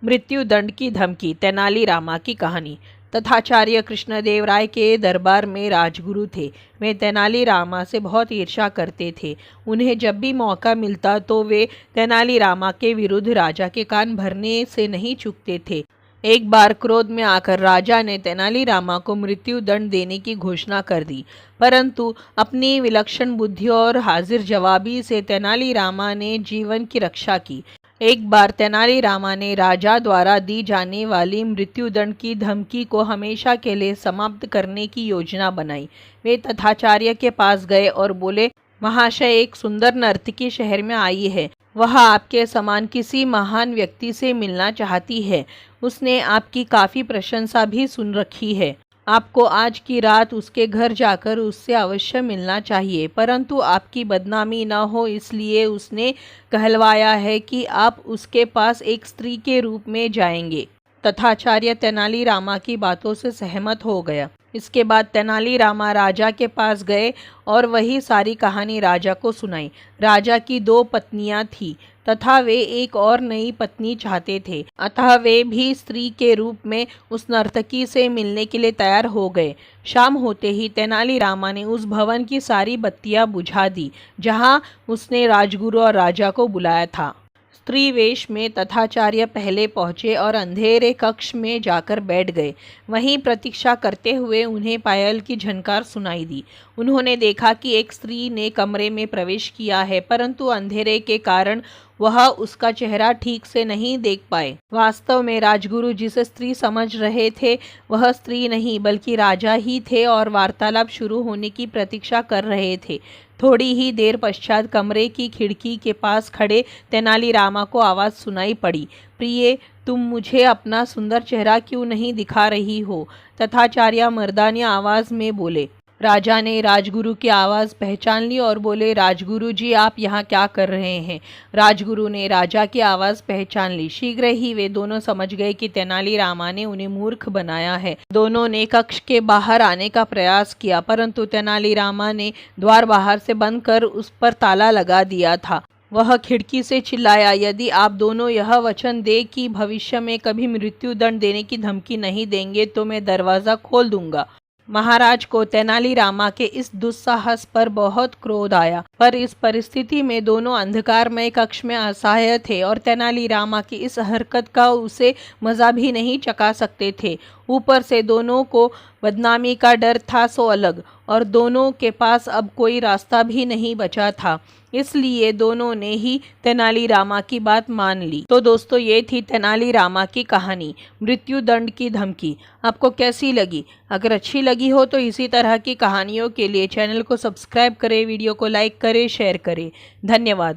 मृत्यु दंड की धमकी, तेनाली रामा की कहानी। तथाचार्य कृष्णदेव राय के दरबार में राजगुरु थे। वे तेनाली रामा से बहुत ईर्ष्या करते थे। उन्हें जब भी मौका मिलता तो वे तेनाली रामा के विरुद्ध राजा के कान भरने से नहीं चूकते थे। एक बार क्रोध में आकर राजा ने तेनाली रामा को मृत्यु दंड देने की घोषणा कर दी, परंतु अपनी विलक्षण बुद्धि और हाजिर जवाबी से तेनाली रामा ने जीवन की रक्षा की। एक बार तेनाली रामा ने राजा द्वारा दी जाने वाली मृत्युदंड की धमकी को हमेशा के लिए समाप्त करने की योजना बनाई। वे तथाचार्य के पास गए और बोले, महाशय, एक सुंदर नर्तकी शहर में आई है। वह आपके समान किसी महान व्यक्ति से मिलना चाहती है। उसने आपकी काफ़ी प्रशंसा भी सुन रखी है। आपको आज की रात उसके घर जाकर उससे अवश्य मिलना चाहिए, परंतु आपकी बदनामी न हो इसलिए उसने कहलवाया है कि आप उसके पास एक स्त्री के रूप में जाएंगे। तथाचार्य तेनाली रामा की बातों से सहमत हो गया। इसके बाद तेनाली रामा राजा के पास गए और वही सारी कहानी राजा को सुनाई। राजा की 2 पत्नियां थीं तथा वे एक और नई पत्नी चाहते थे, अतः वे भी स्त्री के रूप में उस नर्तकी से मिलने के लिए तैयार हो गए। शाम होते ही तेनाली रामा ने उस भवन की सारी बत्तियां बुझा दी जहां उसने राजगुरु और राजा को बुलाया था। स्त्री वेश में तथाचार्य पहले पहुंचे और अंधेरे कक्ष में जाकर बैठ गए। वहीं प्रतीक्षा करते हुए उन्हें पायल की झनकार सुनाई दी। उन्होंने देखा कि एक स्त्री ने कमरे में प्रवेश किया है, परंतु अंधेरे के कारण वह उसका चेहरा ठीक से नहीं देख पाए। वास्तव में राजगुरु जिसे स्त्री समझ रहे थे वह स्त्री नहीं बल्कि राजा ही थे और वार्तालाप शुरू होने की प्रतीक्षा कर रहे थे। थोड़ी ही देर पश्चात कमरे की खिड़की के पास खड़े तेनाली रामा को आवाज़ सुनाई पड़ी, प्रिय, तुम मुझे अपना सुंदर चेहरा क्यों नहीं दिखा रही हो? तथाचार्य मर्दानी आवाज़ में बोले। राजा ने राजगुरु की आवाज़ पहचान ली और बोले, राजगुरु जी, आप यहाँ क्या कर रहे हैं? राजगुरु ने राजा की आवाज़ पहचान ली। शीघ्र ही वे दोनों समझ गए कि तेनाली रामा ने उन्हें मूर्ख बनाया है। दोनों ने कक्ष के बाहर आने का प्रयास किया, परंतु तेनाली रामा ने द्वार बाहर से बंद कर उस पर ताला लगा दिया था। वह खिड़की से चिल्लाया, यदि आप दोनों यह वचन दे कि भविष्य में कभी मृत्यु दंड देने की धमकी नहीं देंगे तो मैं दरवाज़ा खोल दूंगा। महाराज को तेनाली रामा के इस दुस्साहस पर बहुत क्रोध आया, पर इस परिस्थिति में दोनों अंधकारमय कक्ष में असहाय थे और तेनाली रामा की इस हरकत का उसे मजा भी नहीं चखा सकते थे। ऊपर से दोनों को बदनामी का डर था सो अलग, और दोनों के पास अब कोई रास्ता भी नहीं बचा था। इसलिए दोनों ने ही तेनाली रामा की बात मान ली। तो दोस्तों, ये थी तेनाली रामा की कहानी, मृत्यु दंड की धमकी। आपको कैसी लगी? अगर अच्छी लगी हो तो इसी तरह की कहानियों के लिए चैनल को सब्सक्राइब करें, वीडियो को लाइक करें, शेयर करें। धन्यवाद।